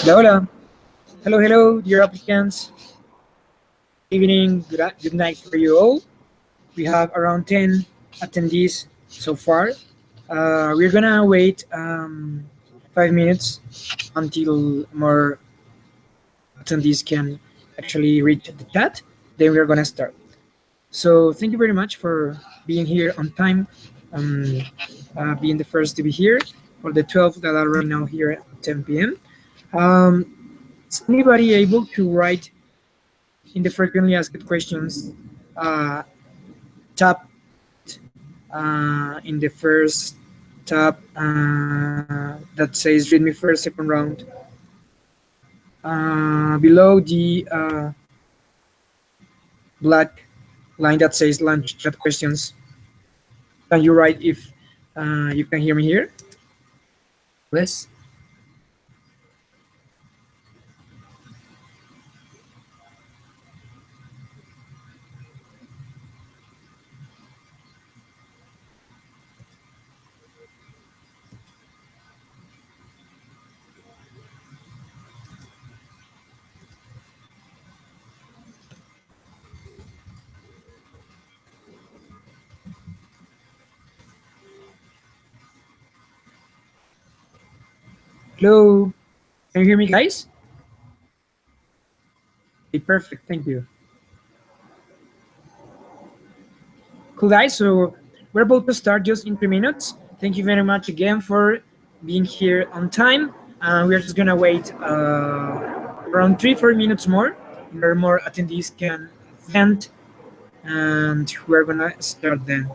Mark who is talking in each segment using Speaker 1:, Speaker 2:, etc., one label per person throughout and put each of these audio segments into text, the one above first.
Speaker 1: Hola, hola. Hello, hello, dear applicants. Good evening, good night for you all. We have around 10 attendees so far. We're gonna wait 5 minutes until more attendees can actually reach the chat. Then we're gonna start. So thank you very much for being here on time, um, being the first to be here for the 12 that are right now here at 10 p.m. Um, is anybody able to write in the frequently asked questions uh, tab in the first tab that says read me first second round below the black line that says lunch chat questions. Can you write if you can hear me here? Yes. Hello. Can you hear me, guys? Okay, perfect. Thank you. Cool, guys. So we're about to start just in 3 minutes. Thank you very much again for being here on time. We're just gonna wait around 3 4 minutes more, where more attendees can vent, and we're gonna start then.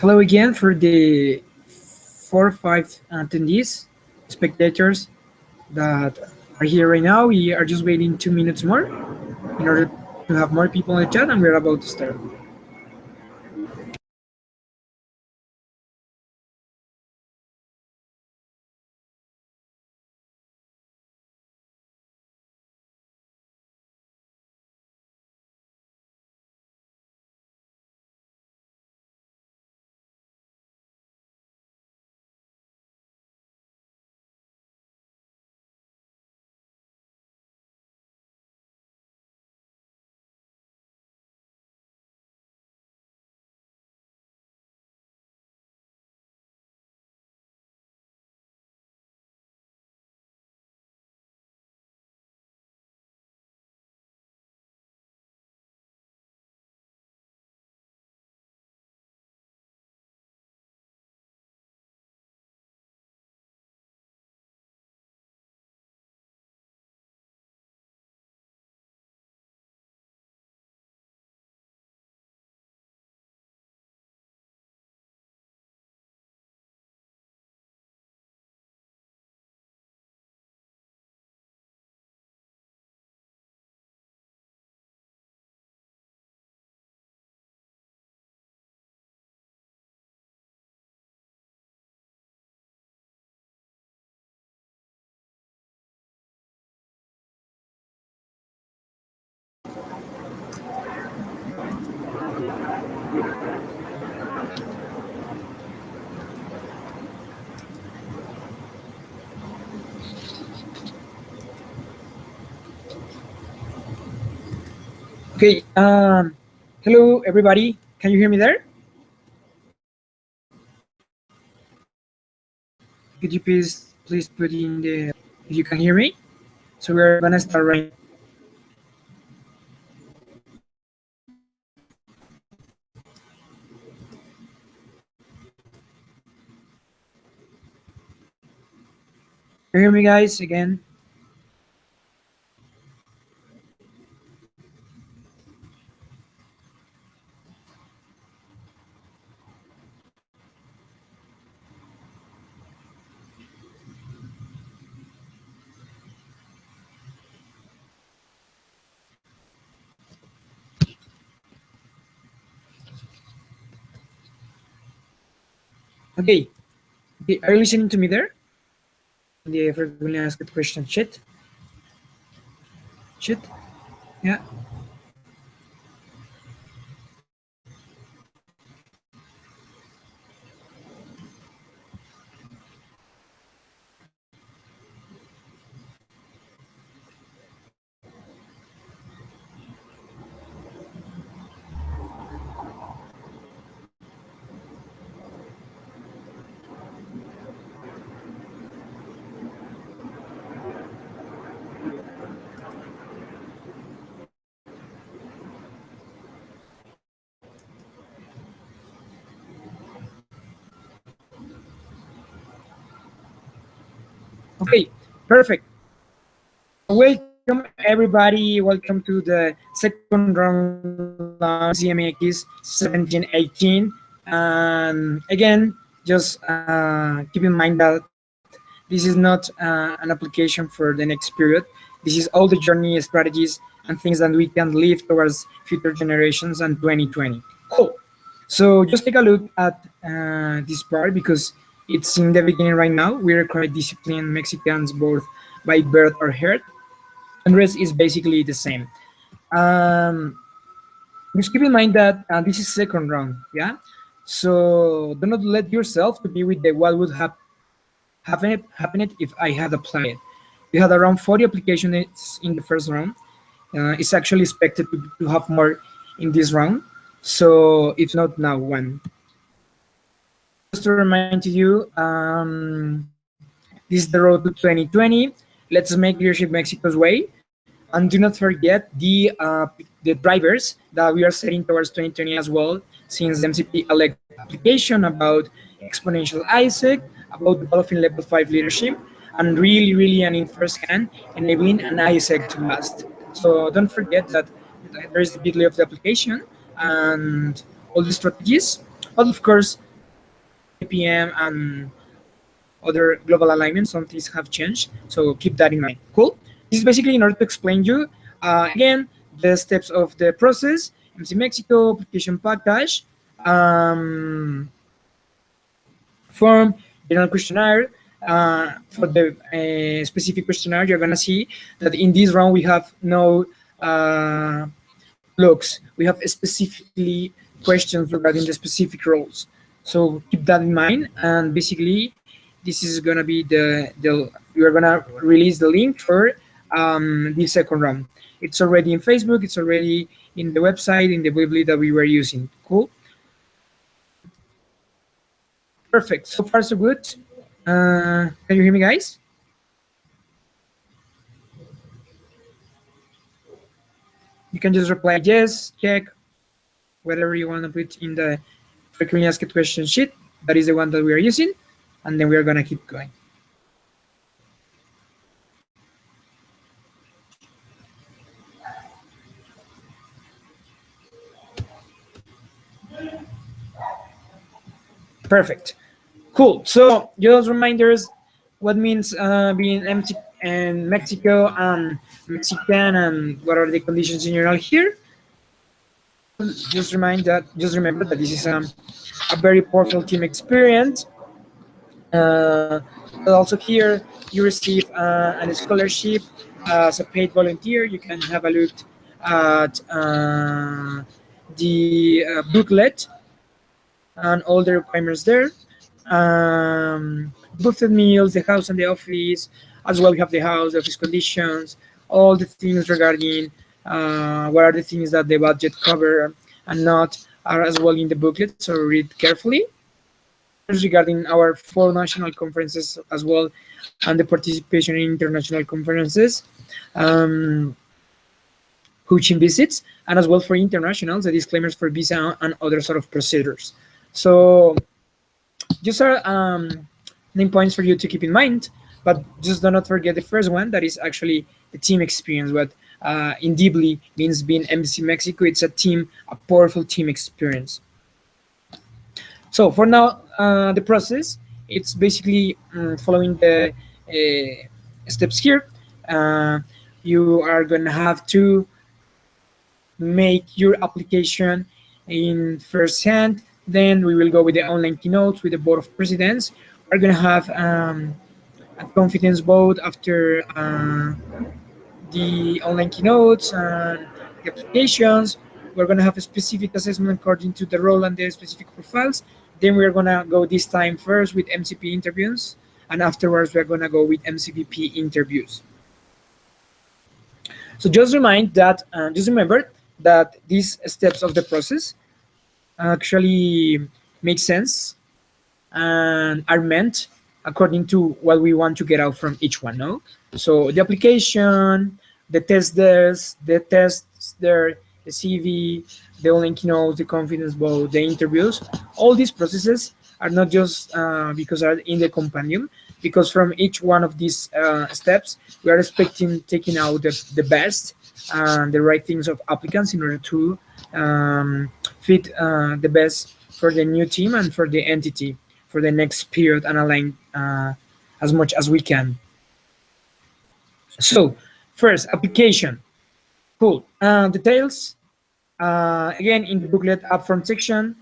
Speaker 1: Hello again for the 4 or 5 attendees, spectators that are here right now. We are just waiting 2 minutes more in order to have more people in the chat, and we're about to start. Okay. Hello, everybody. Can you hear me there? Could you please put in the if you can hear me? So we're gonna start right now. Can you hear me, guys? Again. Okay. Okay. Are you listening to me there? The frequently asked question chat. Chat. Yeah. Okay. Perfect. Welcome, everybody. Welcome to the second round of MCMX 1718. Again, just keep in mind that this is not an application for the next period. This is all the journey, strategies, and things that we can leave towards future generations and 2020. Cool. So just take a look at this part because it's in the beginning right now. We are quite disciplined Mexicans, both by birth or heart, and rest is basically the same. Um, just keep in mind that this is second round, yeah. So do not let yourself to be with the what would have happened if I had applied. We had around 40 applications in the first round. It's actually expected to have more in this round. So if not now, when? Just to remind you, this is the road to 2020. Let's make leadership Mexico's way. And do not forget the drivers that we are setting towards 2020 as well, since the MCP elect application about exponential ISEC, about developing level 5 leadership, and really and in first hand, enabling an ISEC to last. So don't forget that there is the bit.ly of the application and all the strategies. But of course, IPM and other global alignments, some things have changed. So keep that in mind. Cool. This is basically in order to explain you again the steps of the process, MC Mexico, application package, form, general questionnaire. For the specific questionnaire, you're gonna see that in this round we have no looks. We have specifically questions regarding the specific roles. So keep that in mind. And basically, this is gonna be the we are gonna release the link for the second round. It's already in Facebook. It's already in the website in the Weebly that we were using. Cool. Perfect. So far so good. Can you hear me, guys? You can just reply yes, check, whatever you want to put in the frequently asked question sheet. That is the one that we are using, and then we are gonna keep going. Perfect. Cool. So just reminders, what means being empty and Mexico and Mexican, and what are the conditions in general here. Just remember that this is a very powerful team experience. But also here you receive a scholarship as a paid volunteer. You can have a look at the booklet and all the requirements there. Boosted meals, the house and the office, as well we have the house, the office conditions, all the things regarding what are the things that the budget cover and not are as well in the booklet, so read carefully. Questions regarding our 4 national conferences as well and the participation in international conferences, coaching visits, and as well for internationals, the disclaimers for visa and other sort of procedures. So just are main points for you to keep in mind, but just do not forget the first one, that is actually the team experience. What in deeply means being MC Mexico, it's a team, a powerful team experience. So for now, the process, it's basically following the steps here. You are going to have to make your application in first hand. Then we will go with the online keynotes with the board of presidents. We're going to have a confidence vote after the online keynotes and the applications. We're going to have a specific assessment according to the role and the specific profiles. Then we're going to go this time first with MCP interviews, and afterwards we're going to go with MCVP interviews. So just remember that these steps of the process actually make sense and are meant according to what we want to get out from each one. No, so the application, the tests there, the CV, the online keynotes, the confidence vote, the interviews, all these processes are not just because are in the compendium, because from each one of these steps, we are expecting taking out the best and the right things of applicants in order to fit the best for the new team and for the entity for the next period, and align as much as we can. So first, application. Cool. Details. Again, in the booklet upfront section,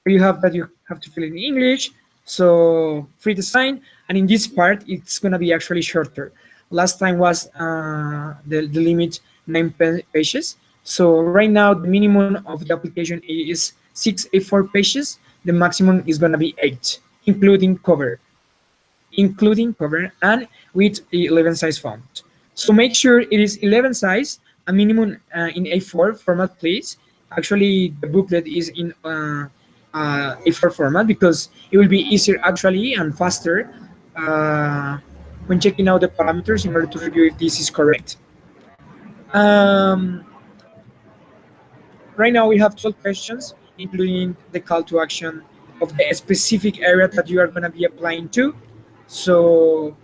Speaker 1: you have that you have to fill in English, so free to sign. And in this part, it's going to be actually shorter. Last time was the limit 9 pages. So right now, the minimum of the application is 6 A4 pages. The maximum is going to be 8, including cover, and with 11 size font. So make sure it is 11 size, a minimum in A4 format, please. Actually, the booklet is in A4 format because it will be easier actually and faster when checking out the parameters in order to review if this is correct. Right now we have 12 questions, including the call to action of the specific area that you are going to be applying to. So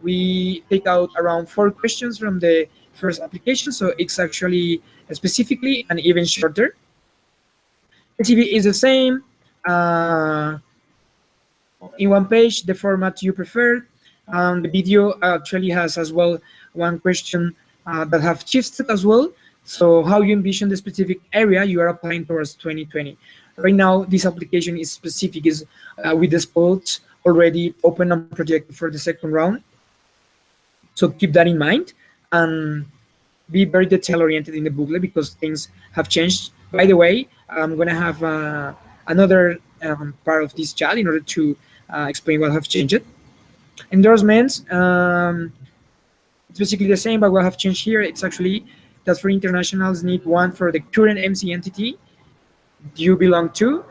Speaker 1: we take out around 4 questions from the first application, so it's actually specifically and even shorter. The CV is the same. In one page, the format you prefer. The video actually has as well one question that have shifted as well. So how you envision the specific area you are applying towards 2020. Right now, this application is specific, is with the spots already open and projected for the second round. So keep that in mind and be very detail oriented in the booklet because things have changed. By the way, I'm going to have another part of this chat in order to explain what have changed. Endorsements, it's basically the same, but what have changed here, it's actually that for internationals need one for the current MC entity you belong to,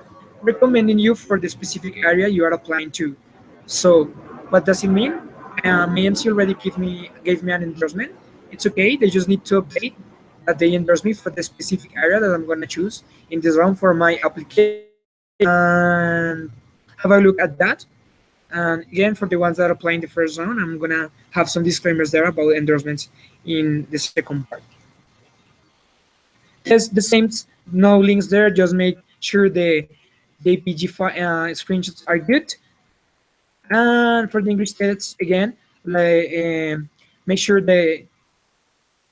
Speaker 1: recommending you for the specific area you are applying to. So what does it mean? My MC already gave me an endorsement. It's okay, they just need to update that they endorse me for the specific area that I'm going to choose in this round for my application, and have a look at that. And again, for the ones that apply in the first round, I'm going to have some disclaimers there about endorsements in the second part. Yes, the same, no links there, just make sure the APG screenshots are good. And for the English tests, again, make sure the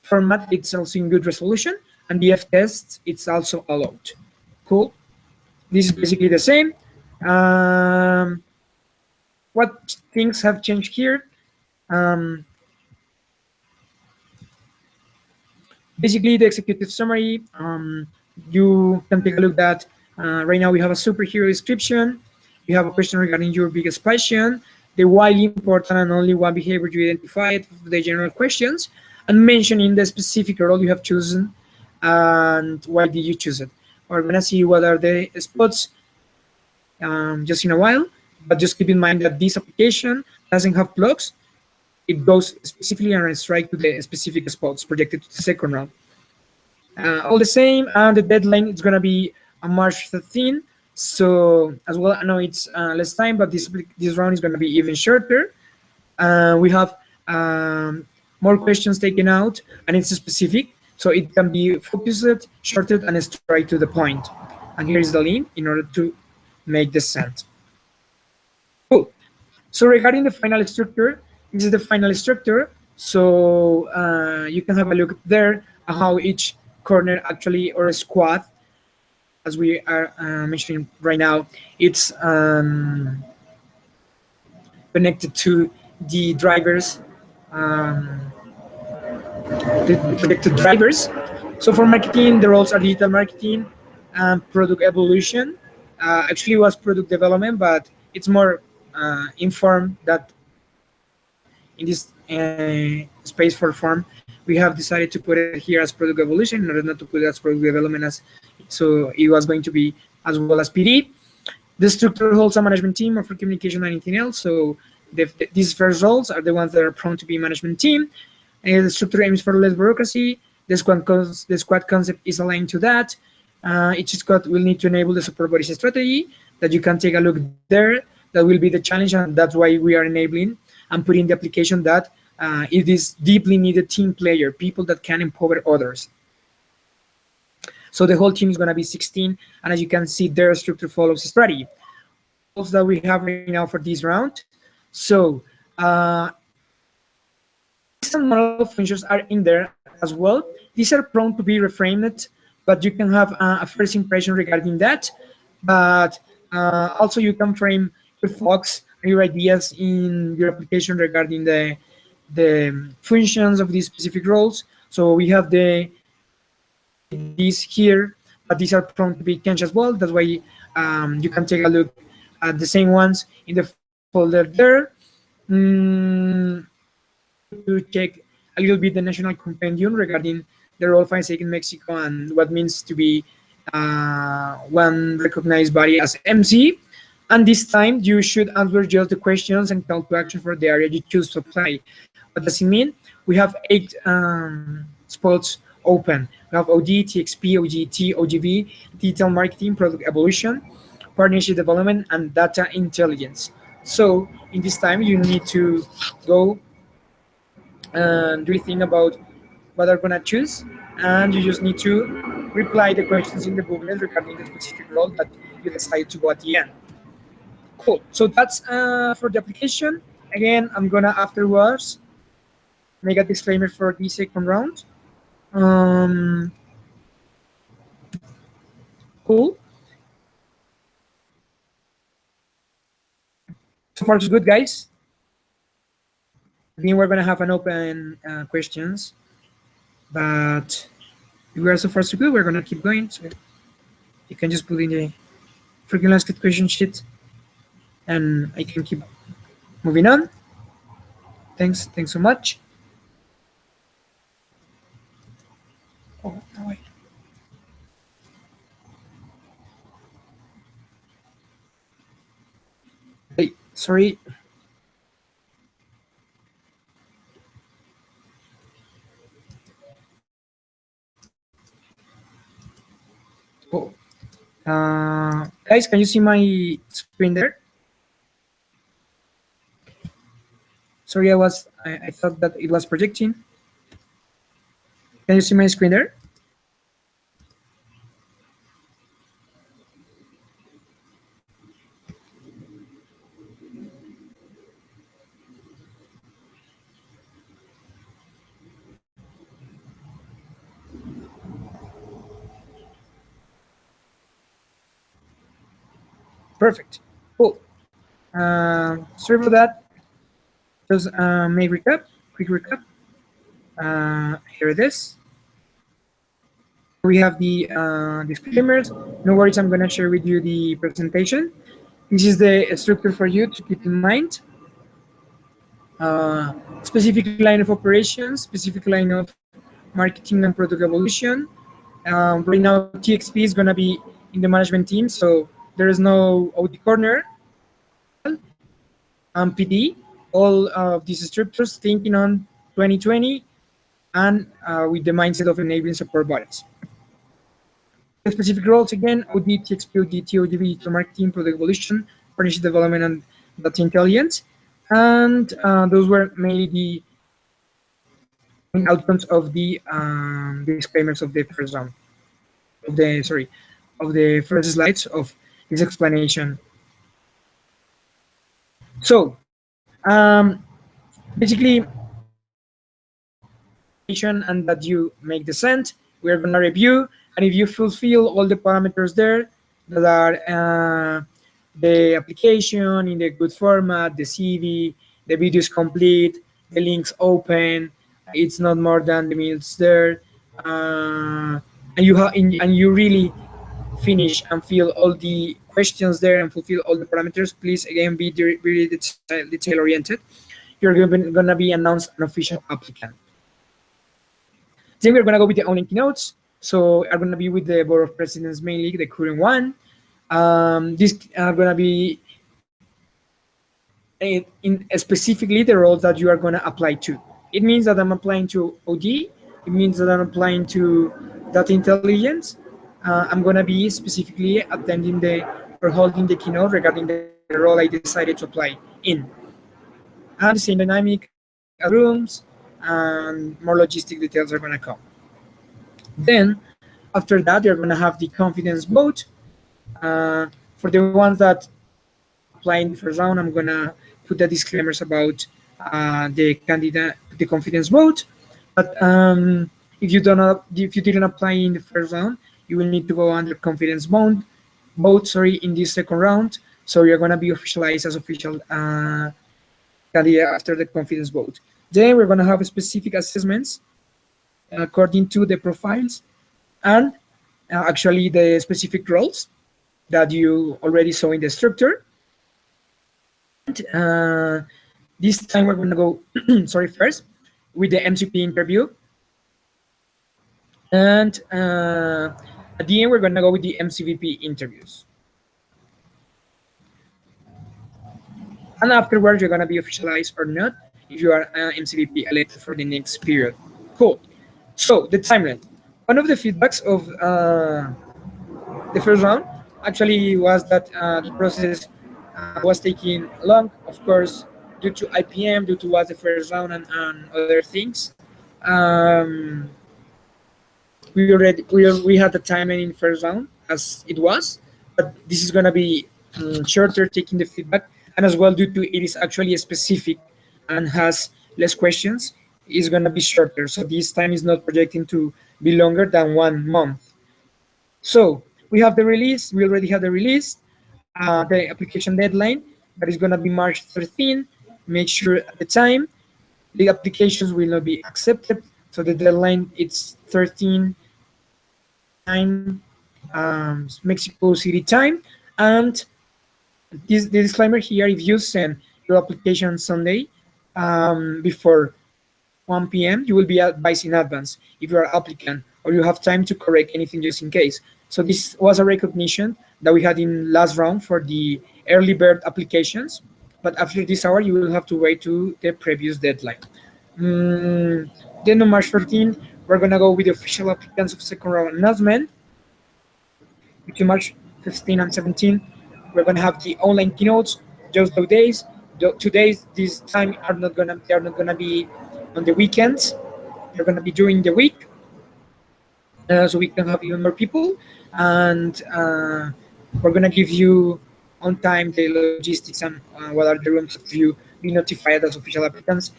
Speaker 1: format it's also in good resolution, and the F tests it's also allowed. Cool. This is basically the same. What things have changed here? Basically, the executive summary. You can take a look at. Right now, we have a superhero description. You have a question regarding your biggest passion, the widely important and only one behavior you identified, the general questions, and mentioning the specific role you have chosen and why did you choose it. We're gonna see what are the spots just in a while, but just keep in mind that this application doesn't have blocks. It goes specifically and straight to the specific spots projected to the second round. All the same, and the deadline is gonna be on March 13. So as well, I know it's less time, but this round is gonna be even shorter. We have more questions taken out, and it's specific, so it can be focused, shorted, and straight to the point. And here is the link in order to make the send. Cool. So regarding the final structure, this is the final structure. So you can have a look there at how each corner actually, or a squad, as we are mentioning right now, it's connected to the drivers, the predicted drivers. So for marketing, the roles are digital marketing and product evolution. Actually, it was product development, but it's more informed that in this space for form, we have decided to put it here as product evolution in order not to put it as product development, as so it was going to be as well as PD. The structure holds a management team or for communication and anything else. So these first roles are the ones that are prone to be management team. And the structure aims for less bureaucracy. The squad concept is aligned to that. Each squad will need to enable the support bodies strategy that you can take a look there. That will be the challenge, and that's why we are enabling and putting the application that it is deeply needed team player, people that can empower others. So the whole team is going to be 16, and as you can see, their structure follows a strategy. Goals that we have right now for this round. So some model functions are in there as well. These are prone to be reframed, but you can have a first impression regarding that. But also you can frame your thoughts, your ideas in your application regarding the functions of these specific roles. So we have these here, but these are prone to be changed as well. That's why you can take a look at the same ones in the folder there. To check a little bit the national compendium regarding the role of in Mexico and what means to be one recognized body as MC. And this time you should answer just the questions and call to action for the area you choose to apply. What does it mean? We have 8 spots open. We have OD, TXP, OGT, OGV, digital marketing, product evolution, partnership development, and data intelligence. So in this time you need to go and really think about what they're gonna choose, and you just need to reply the questions in the booklet regarding the specific role that you decide to go at the end. Cool. So that's for the application. Again, I'm gonna afterwards make a disclaimer for the second round. Cool. So far so good, guys. I think we're gonna have an open questions, but if we are so far so good, we're gonna keep going. So you can just put in the frequently asked question sheet, and I can keep moving on. Thanks so much. Oh, no way. Hey, sorry. Oh. Guys, can you see my screen there? Sorry, I thought that it was projecting. Can you see my screen there? Perfect. Cool. Sorry for that. Just make quick recap. Here it is. We have the disclaimers. No worries, I'm going to share with you the presentation. This is the structure for you to keep in mind. specific line of operations, specific line of marketing and product evolution. Right now, TXP is going to be in the management team, so there is no OD corner, PD, all of these structures thinking on 2020 and with the mindset of enabling support bodies. The specific roles again, OD, TXP, OD, TOD, digital marketing, product evolution, partnership development, and data intelligence. And those were mainly the main outcomes of the disclaimers of the first round, of the first slides of this explanation. So basically, and that you make the send, we're going to review, and if you fulfill all the parameters there that are the application in the good format, the CV, the video is complete, the links open, it's not more than the minutes there, and you really finish and fill all the questions there and fulfill all the parameters, please again be really detail oriented. You're going to be announced an official applicant. Then we're going to go with the online keynotes. So are going to be with the board of presidents mainly, the current one. These are going to be in specifically the roles that you are going to apply to. It means that I'm applying to OD. It means that I'm applying to data intelligence. I'm going to be specifically attending or holding the keynote regarding the role I decided to apply in. And the same dynamic as rooms and more logistic details are going to come. Then after that, you're going to have the confidence vote. For the ones that apply in the first round, I'm going to put the disclaimers about the confidence vote. But if you didn't apply in the first round, you will need to go under confidence vote in this second round. So you're going to be officialized as official candidate after the confidence vote. Then we're going to have specific assessments according to the profiles and actually the specific roles that you already saw in the structure. And, this time we're going to go, first with the MCP interview. And at the end, we're going to go with the MCVP interviews. And afterwards, you're going to be officialized or not if you are MCVP elected for the next period. Cool. So the timeline. One of the feedbacks of the first round actually was that the process was taking long, of course, due to IPM, due to was the first round and other things. We had the timeline in first round as it was, but this is going to be shorter, taking the feedback, and as well due to it is actually specific and has less questions, is going to be shorter. So this time is not projecting to be longer than 1 month. So we have the release. We already have the release, the application deadline that is going to be March 13. Make sure at the time the applications will not be accepted. So the deadline it's 13 Mexico City time. And the disclaimer here: if you send your application Sunday before 1 p.m., you will be advised in advance if you are applicant or you have time to correct anything just in case. So this was a recognition that we had in last round for the early bird applications. But after this hour, you will have to wait to the previous deadline. Then on March 14, we're going to go with the official applicants of second round announcement. Between March 15 and 17, we're going to have the online keynotes. Just 2 days. 2 days this time they are not gonna be on the weekends. They're going to be during the week, so we can have even more people. And we're going to give you on time the logistics and what are the rooms of you be notified as official applicants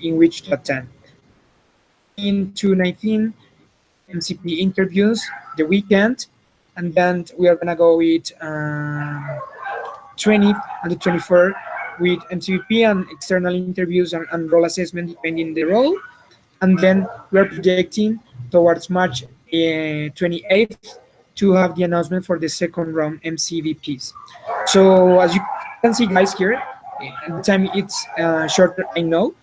Speaker 1: in which to attend. In 219 MCP interviews the weekend, and then we are going to go with 20 and the 24 with MCVP and external interviews and role assessment depending on the role. And then we are projecting towards March 28th to have the announcement for the second round MCVPs. So as you can see, guys, here, At the time it's shorter, I know,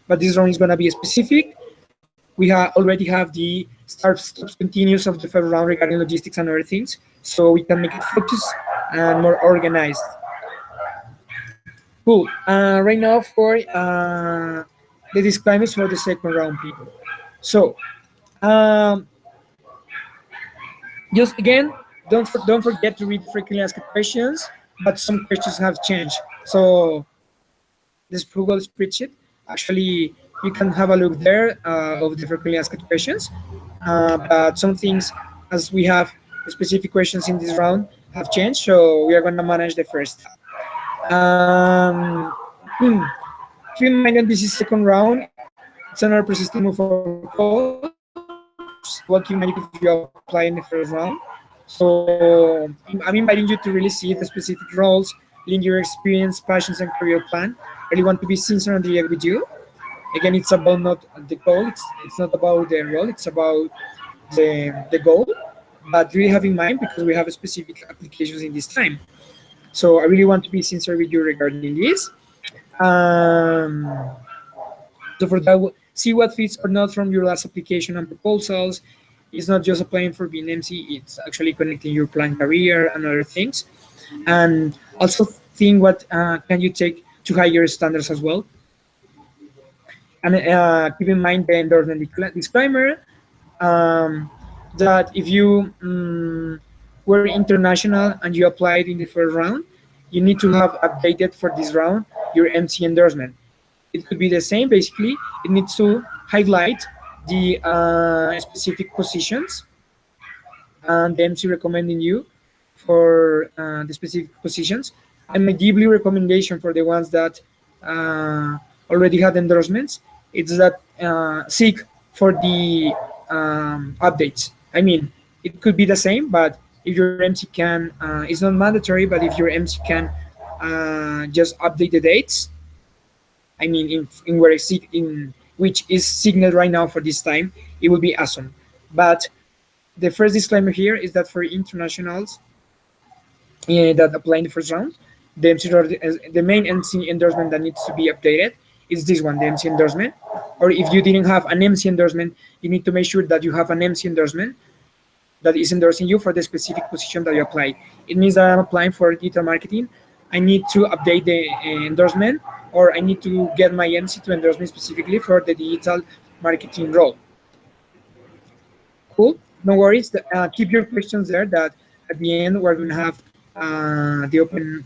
Speaker 1: but this round is going to be specific. We already have the start stops continuous of the first round regarding logistics and other things, so we can make it focused and more organized. Cool. Right now for the disclaimers for the second round, people. So um, just again, don't forget to read the frequently asked questions, but some questions have changed. So this Google spreadsheet, actually, you can have a look there of the frequently asked questions. But some things, as we have specific questions in this round, have changed. So we are going to manage the first. Um, hmm, keep in mind that this is second round. It's another persistent move for calls. Well, keep in mind if you apply in the first round. So I'm inviting you to really see the specific roles, link your experience, passions, and career plan. I really want to be sincere and direct with you. Again, it's about not the goal. It's not about the role. It's about the goal. But really have in mind because we have specific applications in this time. So I really want to be sincere with you regarding this. Um, so for that, see what fits or not from your last application and proposals. It's not just applying for being MC, it's actually connecting your plan career and other things. And also think what can you take to higher standards as well. And keep in mind the endorsement disclaimer um, that if you were international and you applied in the first round, you need to have updated for this round your MC endorsement. It could be the same. Basically, it needs to highlight the specific positions and the MC recommending you for the specific positions. And my deeply recommendation for the ones that already had endorsements is that seek for the updates. I mean, it could be the same, but if your MC can, it's not mandatory, but if your MC can just update the dates, I mean, in where in which is signaled right now for this time, it will be awesome. But the first disclaimer here is that for internationals that apply in the first round, the main MC endorsement that needs to be updated is this one, the MC endorsement. Or if you didn't have an MC endorsement, you need to make sure that you have an MC endorsement that is endorsing you for the specific position that you apply. It means that I'm applying for digital marketing. I need to update the endorsement, or I need to get my MC to endorse me specifically for the digital marketing role. Cool. No worries. Keep your questions there. That at the end we're going to have the open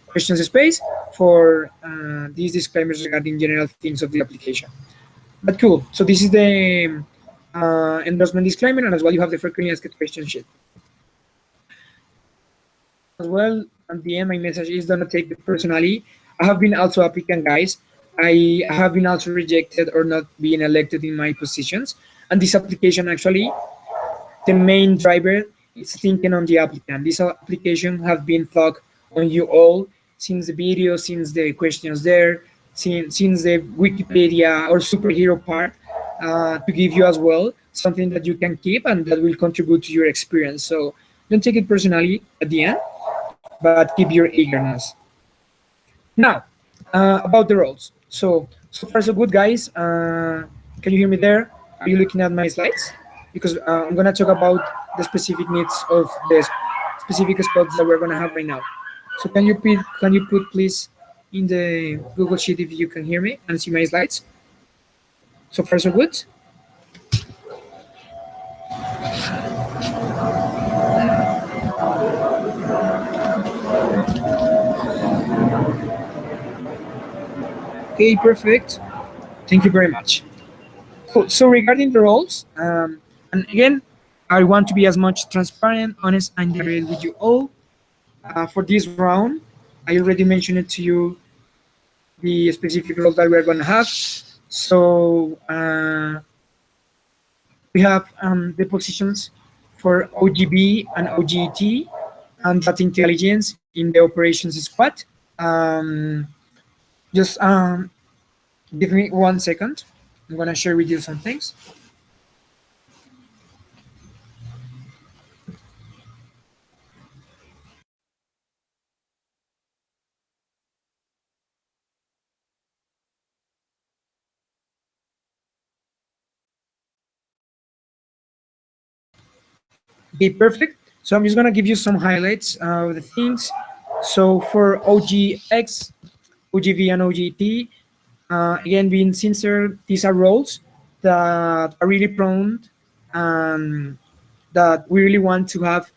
Speaker 1: questions space for these disclaimers regarding general themes of the application. But cool. So this is the endorsement disclaimer, and as well you have the frequently asked question sheet. As well, at the end, my message is don't take it personally. I have been also applicant, guys. I have been also rejected or not being elected in my positions. And this application actually, the main driver is thinking on the applicant. This application have been thought on you all since the video, since the questions there, since the Wikipedia or superhero part to give you as well something that you can keep and that will contribute to your experience. So don't take it personally at the end, but keep your eagerness. Now, about the roles. So far so good, guys. Can you hear me there? Are you looking at my slides? Because I'm gonna talk about the specific needs of the specific spots that we're gonna have right now. So can you put please in the Google Sheet if you can hear me and see my slides? So far so good. Okay, perfect. Thank you very much. So regarding the roles, and again, I want to be as much transparent, honest, and direct with you all. For this round, I already mentioned it to you, the specific roles that we're going to have. So we have the positions for OGB and OGT and data intelligence in the operations squad. Um, just give me 1 second. I'm going to share with you some things. Okay, perfect. So I'm just gonna give you some highlights of the things. So for OGX, OGV, and OGT, again, being sincere, these are roles that are really prone, um, that we really want to have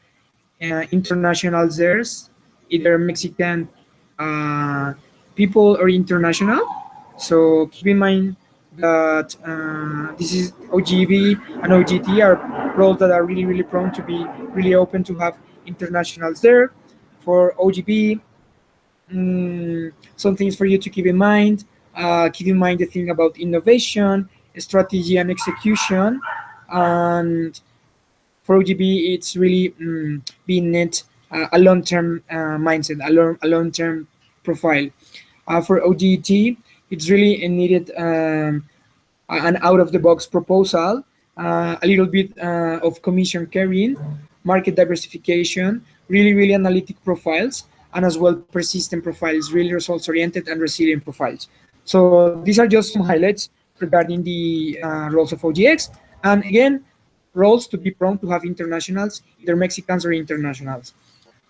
Speaker 1: internationals there, either Mexican uh, people or international. So keep in mind that this is OGV and OGT are roles that are really, really prone to be really open to have internationals there. For OGB, some things for you to keep in mind. Keep in mind the thing about innovation, strategy, and execution. And for OGB, it's really being net a long-term mindset, a long-term profile. For OGT, it's really needed an out-of-the-box proposal, a little bit of commission carrying, market diversification, really, really analytic profiles, and as well persistent profiles, really results-oriented and resilient profiles. So these are just some highlights regarding the roles of OGX. And again, roles to be prone to have internationals, either Mexicans or internationals.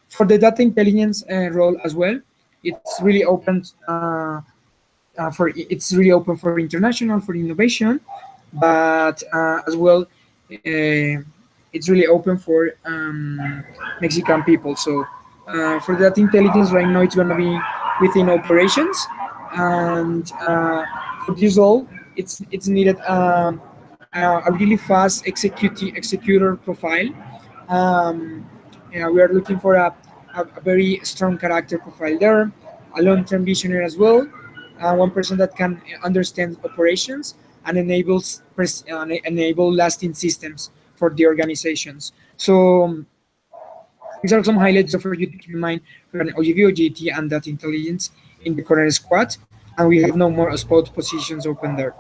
Speaker 1: For the data intelligence role as well, it's really open it's really open for international, for innovation, but as well it's really open for Mexican people. So for that intelligence right now, it's going to be within operations, and for this role, it's needed a really fast executor profile. We are looking for a very strong character profile there, a long-term visionary as well, one person that can understand operations and enable lasting systems for the organizations. So these are some highlights for you to keep in mind regarding OGV, OGT, and data intelligence in the current squad, and we have no more spot positions open there.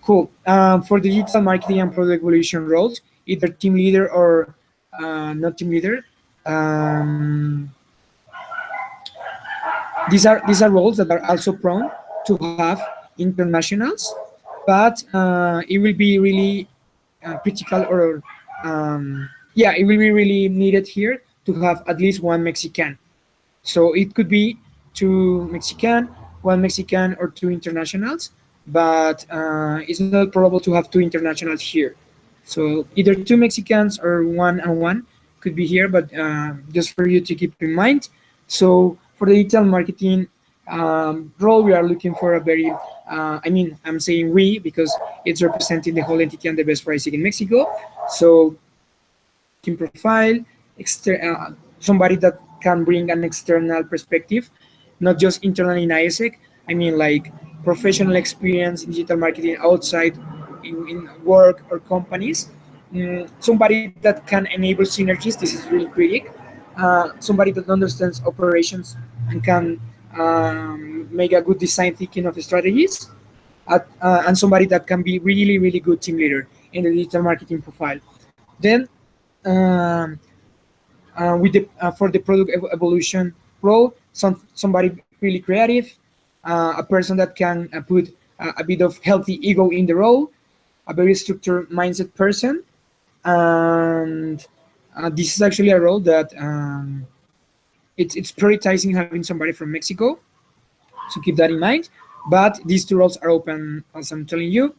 Speaker 1: Cool. For the digital marketing and product evolution roles, either team leader or not team leader, these are roles that are also prone to have internationals, but it will be really critical, or yeah, it will be really needed here to have at least one Mexican. So it could be two Mexican, one Mexican, or two internationals, but it's not probable to have two internationals here. So either two Mexicans or one and one could be here, but just for you to keep in mind. So for the digital marketing role, we are looking for a very, I'm saying we because it's representing the whole entity and the best pricing in Mexico. So team profile, somebody that can bring an external perspective, not just internally in ISEC. I mean, like professional experience in digital marketing outside in work or companies. Somebody that can enable synergies. This is really critical. Somebody that understands operations and can make a good design thinking of strategies. And somebody that can be really, really good team leader in the digital marketing profile. Then um, with the for the product evolution role, somebody really creative, a person that can put a bit of healthy ego in the role, a very structured mindset person, and this is actually a role that it's prioritizing having somebody from Mexico, so keep that in mind. But these two roles are open, as I'm telling you,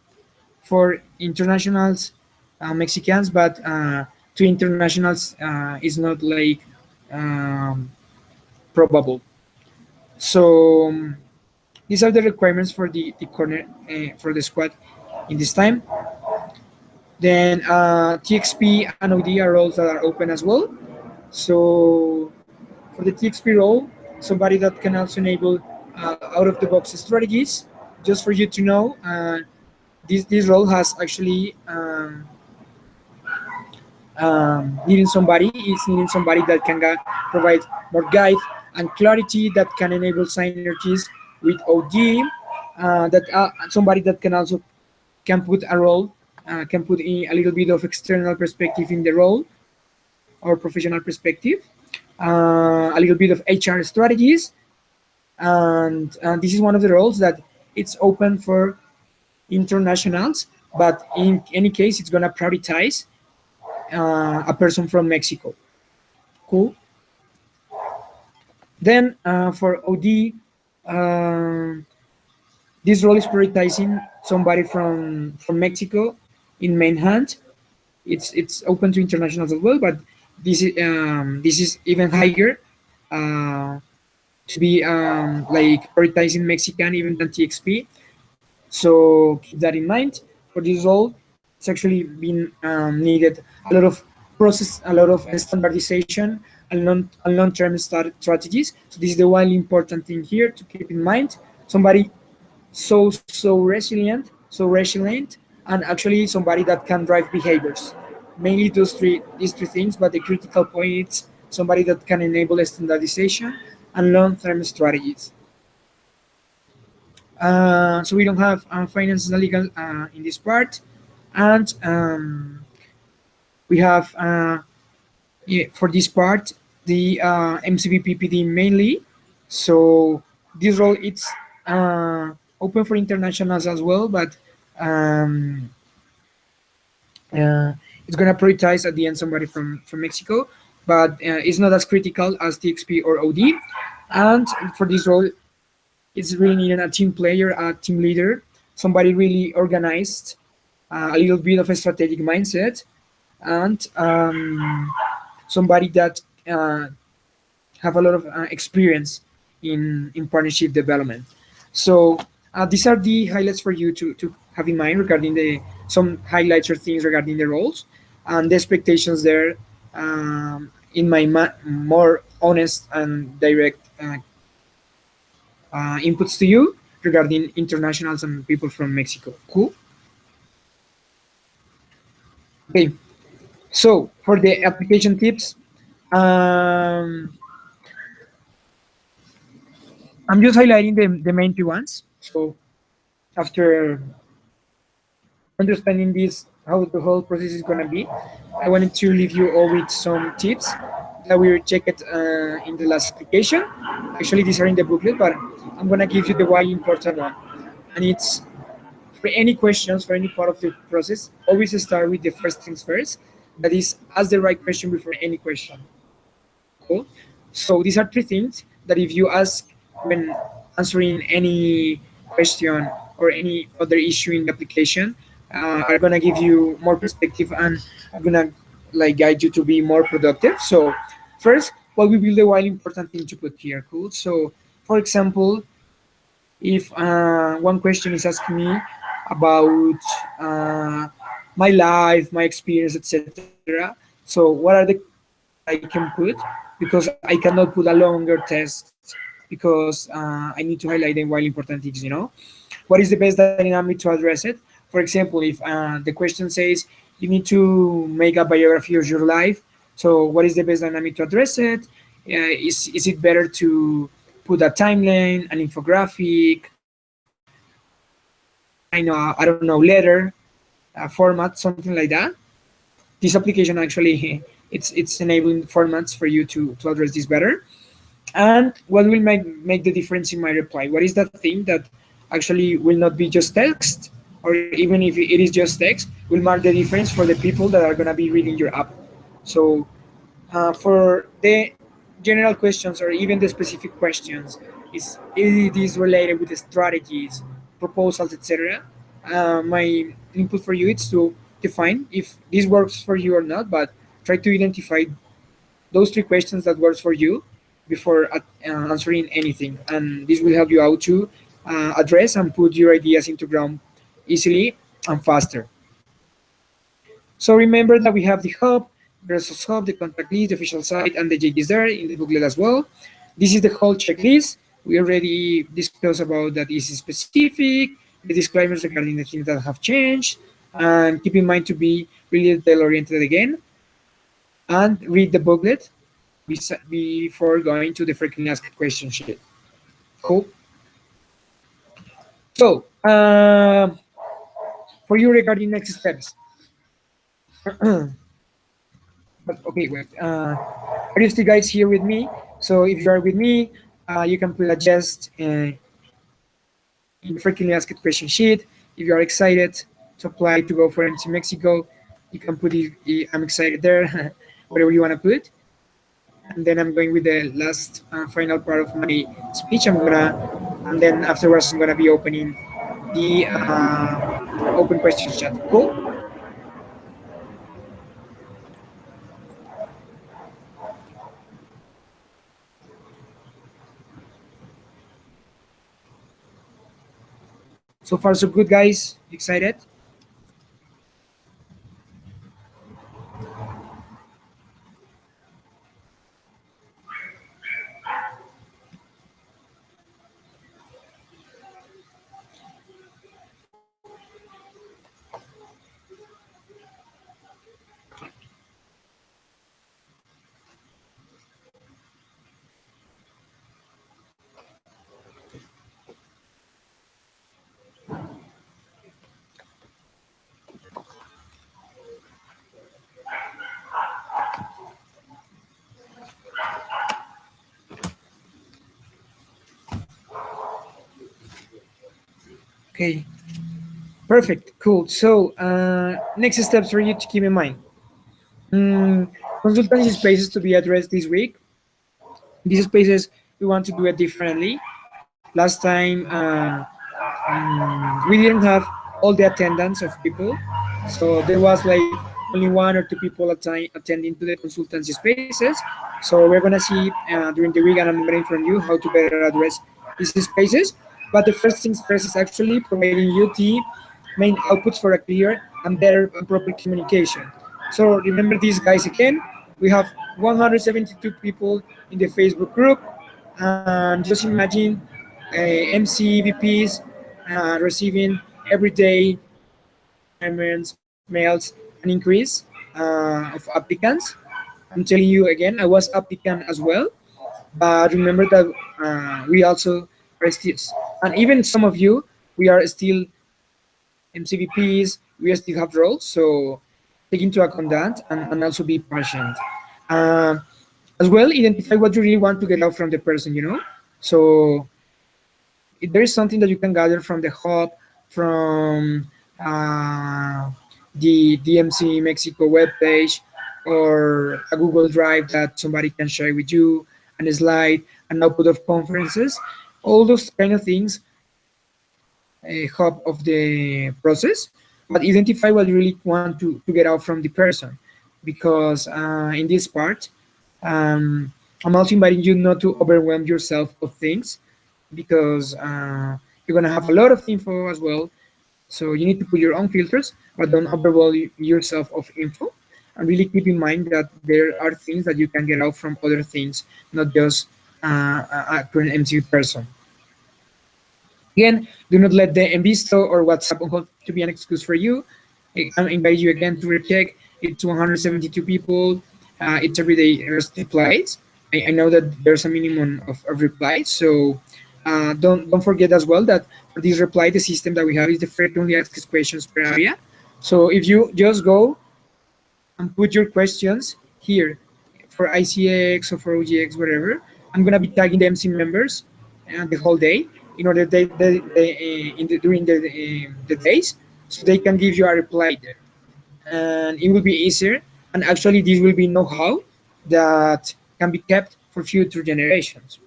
Speaker 1: for internationals, Mexicans, but to internationals is not like um, probable. So these are the requirements for the corner for the squad in this time. Then TXP and OD are roles that are open as well. So for the TXP role, somebody that can also enable out of the box strategies. Just for you to know, this role has actually needing somebody that can provide more guide and clarity, that can enable synergies with OG, that somebody that can also can put a role, can put in a little bit of external perspective in the role or professional perspective, a little bit of HR strategies, and this is one of the roles that it's open for internationals, but in any case, it's gonna prioritize a person from Mexico. Cool. Then for OD, this role is prioritizing somebody from Mexico in main hand. It's open to internationals as well, but this is even higher to be like prioritizing Mexican even than TXP. So keep that in mind. For this role, it's actually been needed a lot of process, a lot of standardization and long-term strategies. So this is the one important thing here to keep in mind. Somebody so resilient, and actually somebody that can drive behaviors. Mainly these three things, but the critical point is somebody that can enable standardization and long-term strategies. So we don't have finance and legal in this part, and we have yeah, for this part the MCV mainly. So this role it's open for internationals as well, but um, it's gonna prioritize at the end somebody from Mexico, but it's not as critical as TXP or OD. And for this role, it's really needing a team player, a team leader, somebody really organized, a little bit of a strategic mindset, and somebody that have a lot of experience in partnership development. So these are the highlights for you to have in mind regarding the some highlights or things regarding the roles and the expectations there in my more honest and direct inputs to you regarding internationals and people from Mexico. Cool. Okay. So for the application tips, um, I'm just highlighting the main two ones. So after understanding this, how the whole process is gonna be, I wanted to leave you all with some tips that we checked in the last application. Actually, these are in the booklet, but I'm gonna give you the one important one, and it's for any questions for any part of the process. Always start with the first things first. That is, ask the right question before any question. Cool. So these are three things that if you ask when answering any question or any other issue in the application, are gonna give you more perspective and are gonna like guide you to be more productive. So first, what will be the one important thing to put here? Cool. So for example, if one question is asking me about uh, my life, my experience, etc. So what are the that I can put because I cannot put a longer test because I need to highlight the while important things. What is the best dynamic to address it? For example, if the question says you need to make a biography of your life, so what is the best dynamic to address it? Is it better to put a timeline, an infographic, some kind of I don't know letter format, something like that? This application actually it's enabling formats for you to address this better. And what will make the difference in my reply? What is that thing that actually will not be just text, or even if it is just text, will mark the difference for the people that are going to be reading your app? So for the general questions or even the specific questions, is it is related with the strategies, proposals, etc. My input for you is to define if this works for you or not, but try to identify those three questions that works for you before answering anything, and this will help you out to address and put your ideas into ground easily and faster. So remember that we have the hub, the resource hub, the contact list, the official site, and the JD is there in the booklet as well. This is the whole checklist. We already discussed about that is specific, the disclaimers regarding the things that have changed, and keep in mind to be really detail oriented again, and read the booklet before going to the frequently asked question sheet. Cool. So for you regarding next steps. But okay, wait. Are you still guys here with me? So if you are with me, you can put a jest in the frequently asked question sheet. If you are excited to apply to go for MC Mexico, You can put I'm excited there, whatever you want to put. And then I'm going with the last final part of my speech. And then afterwards, I'm gonna be opening the open questions chat. Cool. So far, so good, guys. Excited? Okay. Perfect. Cool. So next steps for you to keep in mind. Mm, Consultancy spaces to be addressed this week. These spaces we want to do it differently. Last time we didn't have all the attendance of people, so there was like only one or two people attending to the consultancy spaces. So we're gonna see during the week, and I'm gonna inform you how to better address these spaces. But the first things first is actually providing you the main outputs for a clear and better and proper communication. So remember these guys again. We have 172 people in the Facebook group, and just imagine MCVPs receiving every day requirements, mails, an increase of applicants. I'm telling you again, I was applicant as well, but remember that we also are still, and even some of you, we are still MCVPs, we still have roles, so take into account that and also be patient. Uh, as well, identify what you really want to get out from the person, you know? So if there is something that you can gather from the hub, from the DMC Mexico webpage, or a Google Drive that somebody can share with you, and a slide, an output of conferences, all those kind of things, a hub of the process, but identify what you really want to get out from the person. Because in this part, I'm also inviting you not to overwhelm yourself of things, because you're going to have a lot of info as well. So you need to put your own filters, but don't overwhelm yourself of info. And really keep in mind that there are things that you can get out from other things, not just a current MC person. Again, do not let the Envisto or WhatsApp on hold to be an excuse for you. I invite you again to recheck. It's 172 people. It's every day replies. I know that there's a minimum of replies, so don't forget as well that for this reply, the system that we have is the frequently asked questions per area. So if you just go and put your questions here for ICX or for OGX, whatever, I'm gonna be tagging the MC members the whole day in order during the days, so they can give you a reply there, and it will be easier. And actually, this will be know-how that can be kept for future generations.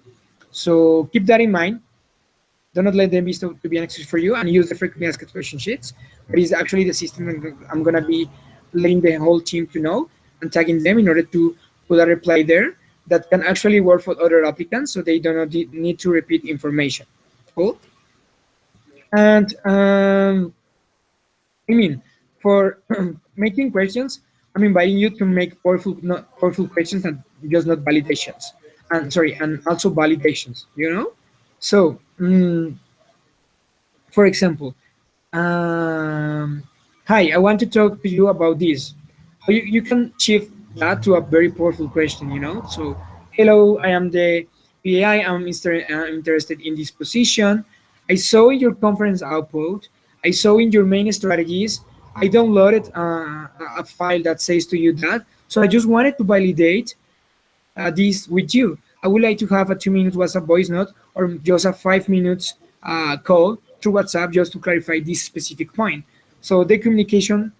Speaker 1: So keep that in mind. Do not let them be to be an excuse for you, and use the frequently asked question sheets. But it's actually the system I'm gonna be letting the whole team to know and tagging them in order to put a reply there that can actually work for other applicants, so they do not need to repeat information. Cool. And I mean, for making questions, I'm inviting you to make powerful questions and just not validations. And sorry, and also validations. You know, so for example, hi, I want to talk to you about this. You can shift that to a very powerful question. You know, so hello, I am the PAI. I'm interested in this position. I saw in your conference output, I saw in your main strategies, I downloaded a file that says to you that. So I just wanted to validate this with you. I would like to have a 2 minute WhatsApp voice note, or just a 5 minutes call through WhatsApp, just to clarify this specific point. So the communication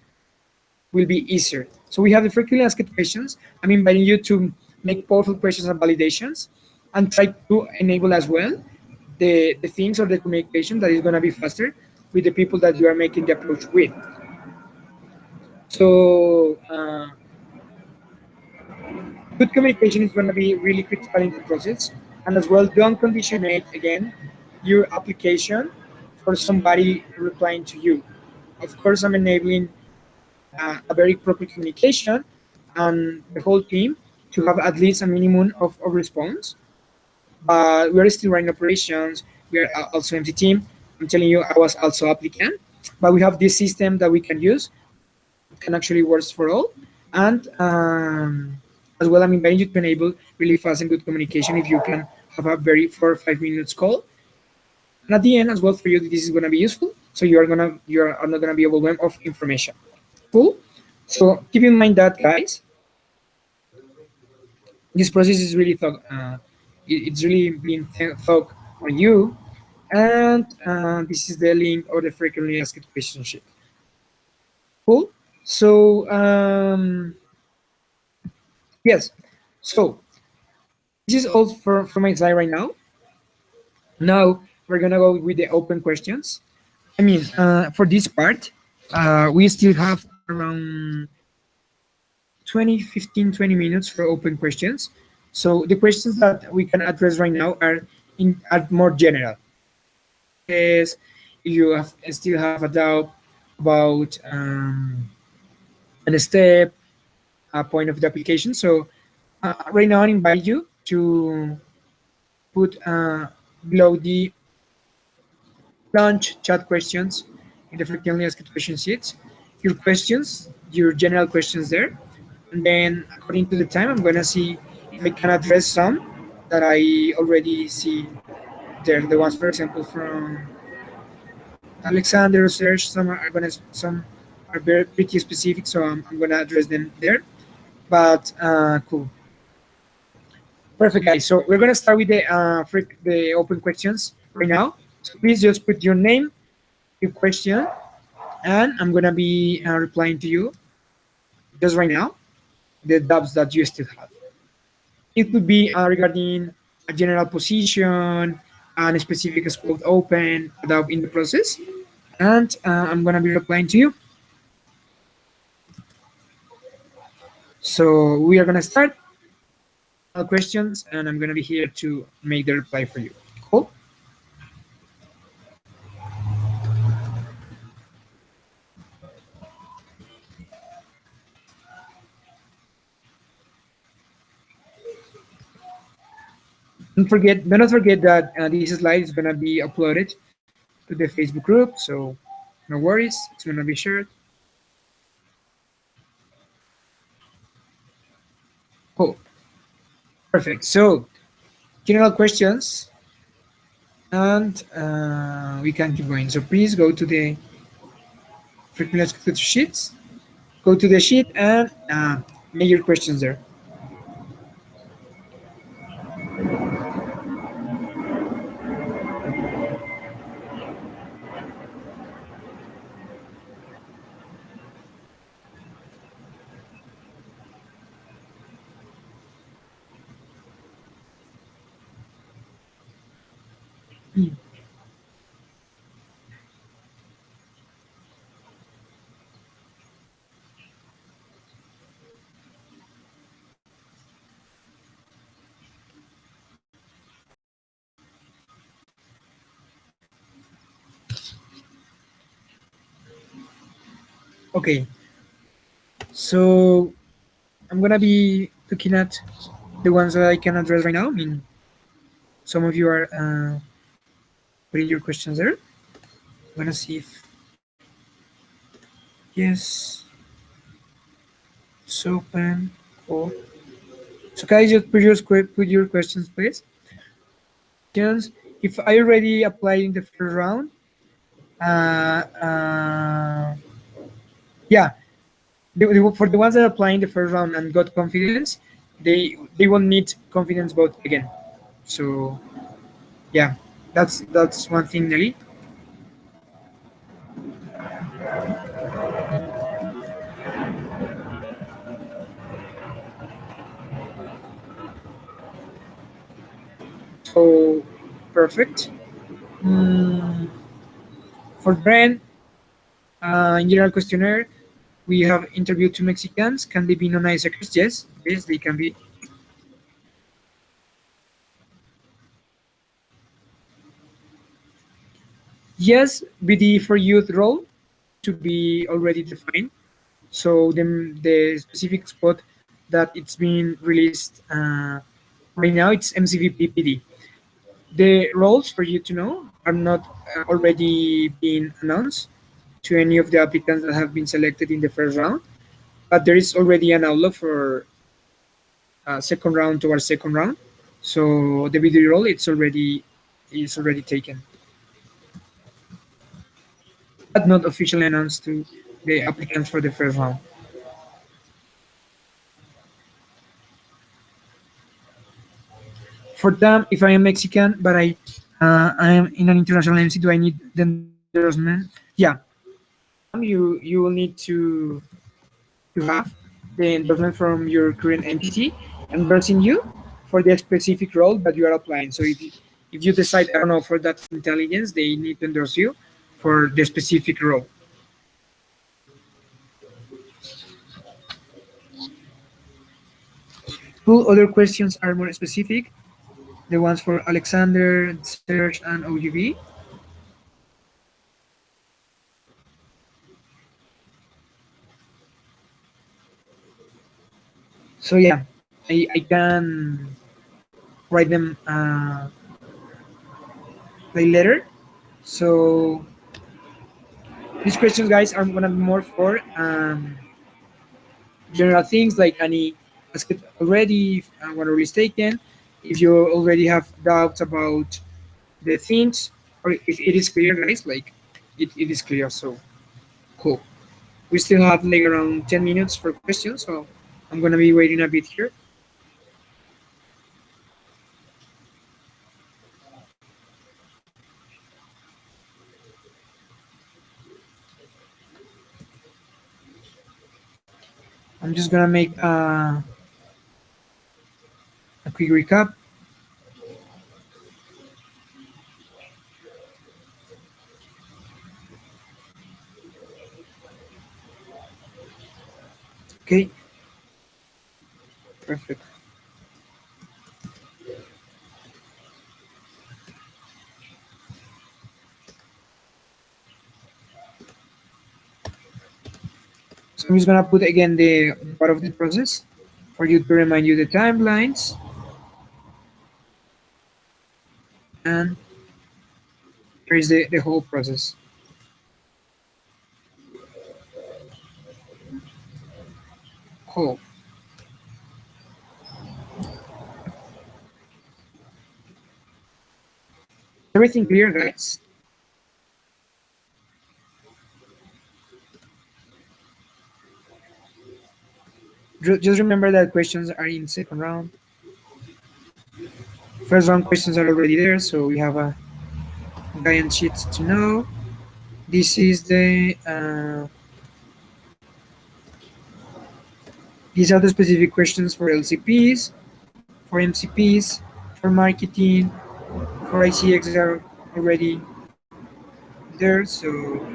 Speaker 1: will be easier. So we have the frequently asked questions. I'm inviting you to make powerful questions and validations, and try to enable as well the things or the communication that is going to be faster with the people that you are making the approach with. So good communication is going to be really critical in the process, and as well don't conditionate again your application for somebody replying to you. Of course, I'm enabling a very proper communication and the whole team to have at least a minimum of response. But we're still running operations. We are also empty team. I'm telling you, I was also applicant, but we have this system that we can use that can actually work for all. And as well, I'm inviting you to enable really fast and good communication if you can have a very 4 or 5 minutes call. And at the end, as well, for you, this is going to be useful. So you are not gonna be overwhelmed of information. Cool. So keep in mind that, guys, this process is really thought. It's really being thought on you, and this is the link or the frequently asked question sheet. Cool. So yes. So this is all for my side right now. Now we're gonna go with the open questions. I mean, for this part, we still have around 20 minutes for open questions. So the questions that we can address right now are more general. Is if you still have a doubt about a step, a point of the application. So right now I invite you to put below the launch chat questions in the frequently asked question sheets, your questions, your general questions there. And then according to the time, I'm gonna see if I can address some that I already see there. The ones, for example, from Alexander Serge, some are very pretty specific, so I'm gonna address them there. But cool, perfect, guys. So we're gonna start with the open questions right now. So please just put your name, your question, and I'm gonna be replying to you just right now the doubts that you still have. It could be regarding a general position and a specific scope open doubt in the process, and I'm gonna be replying to you. So we are gonna start all questions, and I'm gonna be here to make the reply for you. Cool. Do not forget that this slide is gonna be uploaded to the Facebook group. So no worries, it's gonna be shared. Cool. Perfect. So general questions, and we can keep going. So please go to the frequently sheets. Go to the sheet and make your questions there. Okay, so I'm gonna be looking at the ones that I can address right now. I mean, some of you are putting your questions there. I'm gonna see if yes, it's open. Cool. So guys, just put your questions, please. Questions. If I already applied in the first round, uh, uh, yeah, for the ones that apply in the first round and got confidence, they will need confidence vote again. So yeah, that's one thing, Nelly. So perfect. Mm, for Brand, in general questionnaire, we have interviewed two Mexicans. Can they be non-Isaacs? Yes, yes, they can be. Yes, BD for youth role to be already defined. So the specific spot that it's being released right now, it's MCVPPD. The roles for you to know are not already being announced to any of the applicants that have been selected in the first round, but there is already an outlook for second round to our second round. So the video role it's already taken, but not officially announced to the applicants for the first round. For them, if I am Mexican, but I am in an international MC, do I need the endorsement? Yeah, you will need to have the endorsement from your current entity endorsing you for the specific role that you are applying. So if you decide, I don't know, for that intelligence, they need to endorse you for the specific role. Two other questions are more specific. The ones for Alexander, Serge, and OUV. So yeah, I can write them by letter. So these questions, guys, are gonna be more for general things like any asked already, if one already is taken. If you already have doubts about the things, or if it is clear, guys, like it is clear. So cool. We still have like around 10 minutes for questions, so I'm gonna be waiting a bit here. I'm just gonna make a quick recap. Okay, perfect. So I'm just gonna put again the part of the process for you to remind you the timelines, and here is the whole process. Cool. Everything clear, guys? Just remember that questions are in second round. First round questions are already there, so we have a giant sheet to know. This is these are the specific questions for LCPs, for MCPs, for marketing, for ICX are already there. So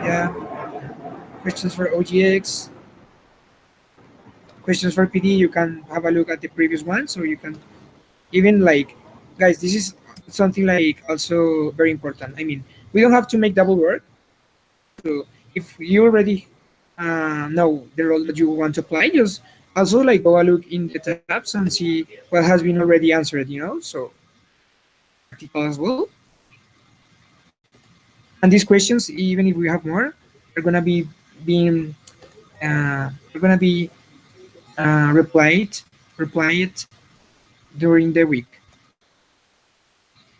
Speaker 1: yeah, questions for OGX, questions for PD. You can have a look at the previous one, so you can even like, guys, this is something like also very important. I mean, we don't have to make double work. So if you already know the role that you want to apply, just also like go a look in the tabs and see what has been already answered, so practical as well. And these questions, even if we have more, are gonna be being are gonna be replied during the week.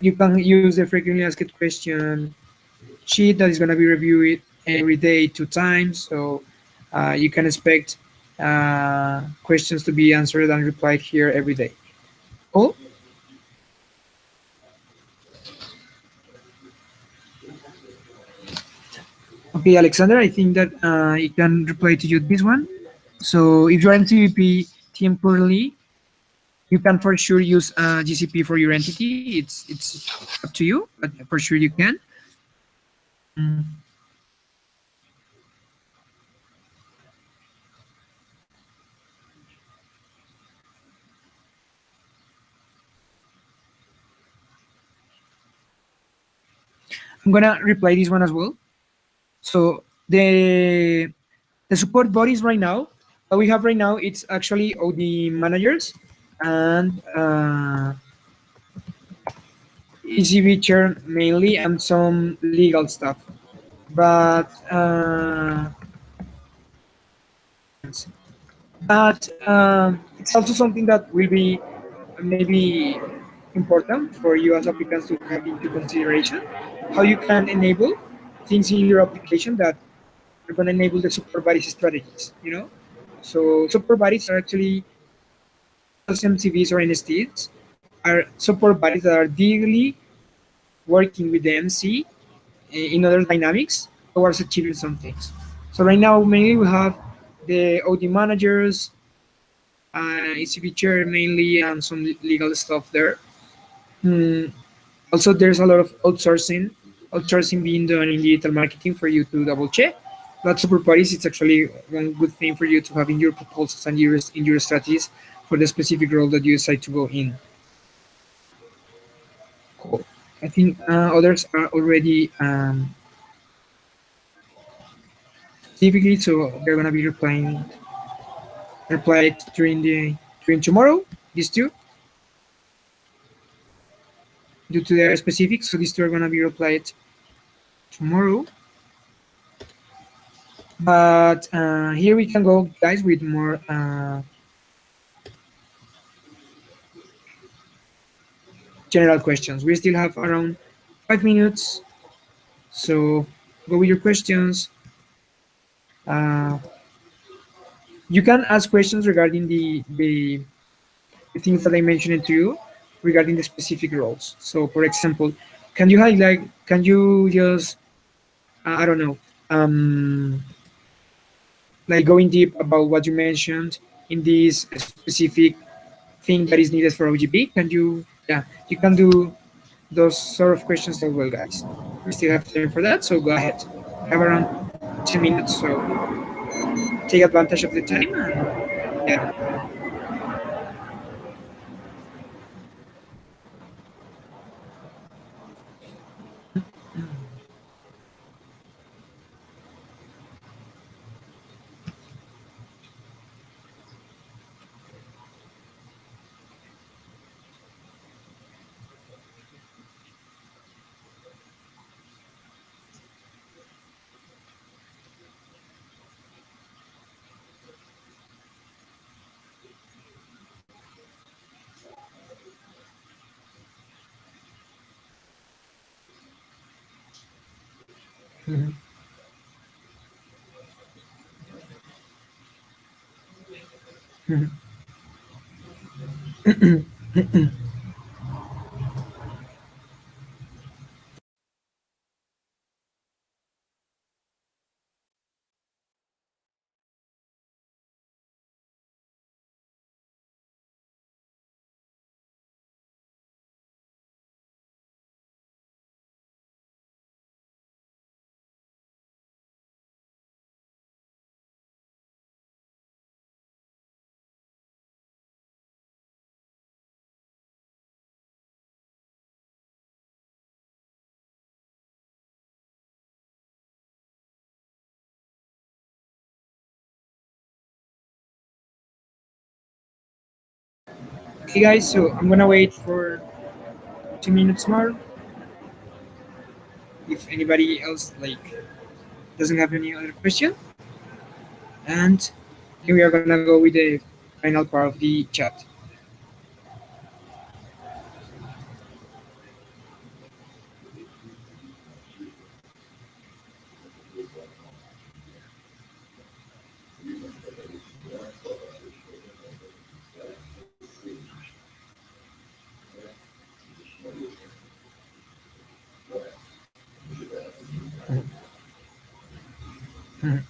Speaker 1: You can use the frequently asked question sheet that is gonna be reviewed every day 2 times. So you can expect questions to be answered and replied here every day. Oh, okay, Alexander, I think that I can reply to you this one. So if you're MTVP team currently, You can for sure use GCP for your entity. It's up to you, but for sure you can. Mm. I'm gonna reply this one as well. So the support bodies right now that we have right now, it's actually OD managers and ECB chair mainly and some legal stuff. But it's also something that will be maybe important for you as applicants to have into consideration how you can enable things in your application that are going to enable the support bodies strategies, you know. So support bodies are actually those MCVs or NSTs are support bodies that are directly working with the MC in other dynamics towards achieving some things. So right now mainly we have the OD managers, ECB chair mainly, and some legal stuff there. Mm, Also, there's a lot of outsourcing being done in digital marketing for you to double check. But super parties, it's actually one good thing for you to have in your proposals and in your strategies for the specific role that you decide to go in. Cool. I think others are already specifically, so they're gonna be replied during tomorrow. These two, due to their specifics, so these two are gonna be replied tomorrow. But here we can go, guys, with more general questions. We still have around 5 minutes, so go with your questions. Uh, you can ask questions regarding the things that I mentioned to you regarding the specific roles. So, for example, can you highlight? Can you just I don't know, like going deep about what you mentioned in this specific thing that is needed for OGB? Can you? Yeah, you can do those sort of questions as well, guys. We still have time for that, so go ahead. We have around 10 minutes, so take advantage of the time and yeah. Mhm. Mhm. Okay, guys, so I'm gonna wait for 2 minutes more. If anybody else like doesn't have any other question, and then we are gonna go with the final part of the chat. Mhm.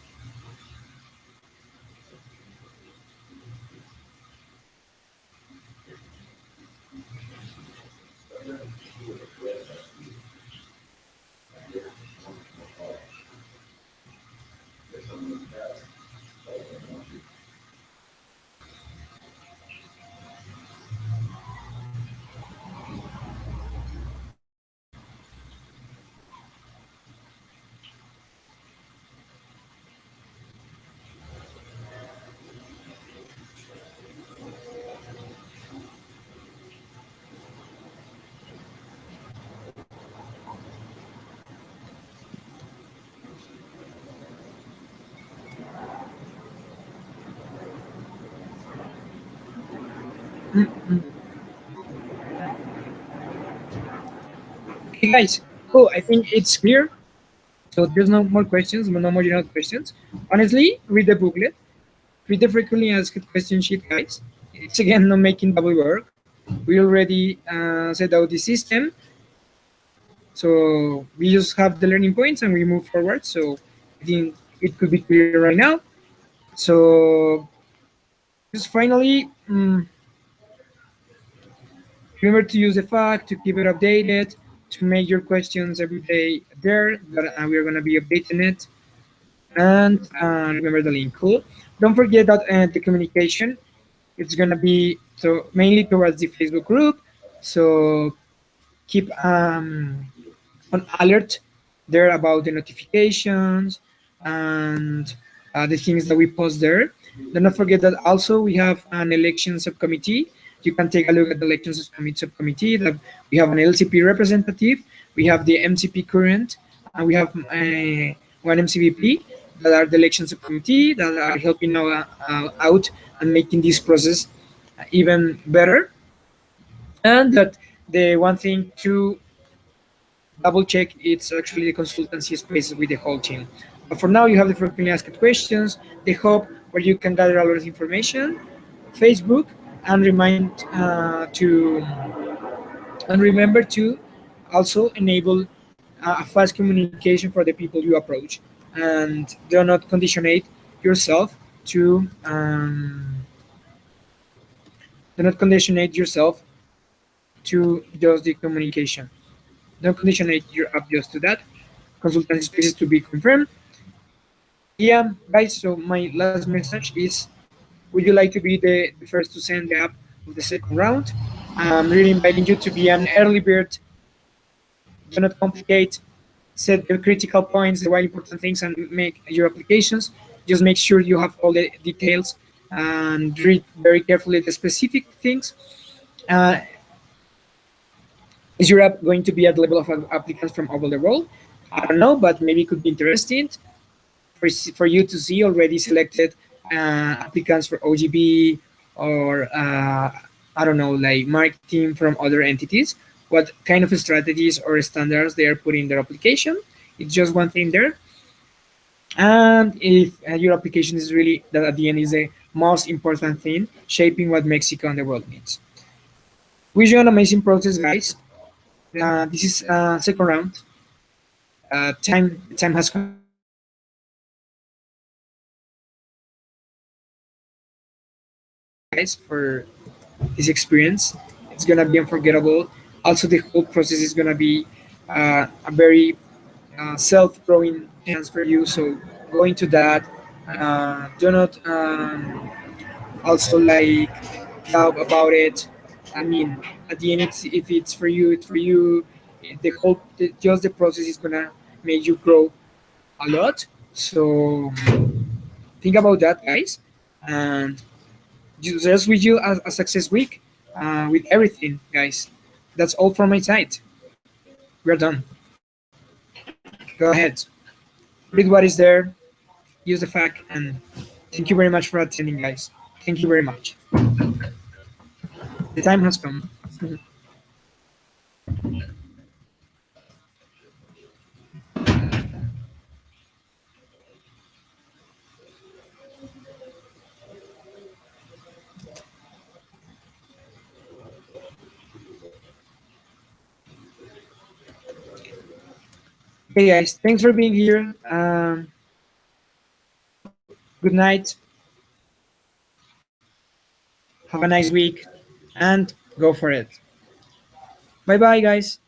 Speaker 1: Okay, guys. Oh, I think it's clear. So there's no more questions, no more general questions. Honestly, read the booklet, read the frequently asked question sheet, guys. It's again not making double work. We already set out the system, so we just have the learning points and we move forward. So I think it could be clear right now. So just finally, remember to use the fact to keep it updated, to make your questions every day there. That we're gonna be updating it, and remember the link. Cool. Don't forget that the communication, it's gonna be so mainly towards the Facebook group. So keep on alert there about the notifications and the things that we post there. Do not forget that also we have an election subcommittee. You can take a look at the election subcommittee. That we have an LCP representative, we have the MCP current, and we have one MCVP that are the election subcommittee that are helping out and making this process even better. And that the one thing to double check it's actually the consultancy space with the whole team. But for now, you have the frequently asked questions, the hub where you can gather a lot of information, Facebook, and remember to also enable a fast communication for the people you approach, and do not conditionate yourself to do not conditionate yourself to just the communication. Don't conditionate your app just to that. Consultancy spaces to be confirmed. Yeah, guys, so my last message is, would you like to be the first to send the app of the second round? I'm really inviting you to be an early bird. Do not complicate. Set the critical points, the really important things, and make your applications. Just make sure you have all the details and read very carefully the specific things. Uh, is your app going to be at the level of applicants from all over the world? I don't know, but maybe it could be interesting for you to see already selected applicants for OGB or I don't know, like marketing from other entities, what kind of strategies or standards they are putting in their application. It's just one thing there. And if your application is really that at the end is the most important thing, shaping what Mexico and the world needs. Wish you an amazing process, guys. This is second round. Time has come, guys, for this experience. It's gonna be unforgettable. Also, the whole process is gonna be a very self-growing chance for you. So go into that. Do not also like doubt about it. I mean, at the end, if it's for you, it's for you. Just the process is gonna make you grow a lot. So think about that, guys, and just wish you a success week with everything, guys. That's all from my side. We're done. Go ahead, read what is there, use the fact, and thank you very much for attending, guys. Thank you very much. The time has come. Okay, guys, thanks for being here. Good night. Have a nice week, and go for it. Bye bye, guys.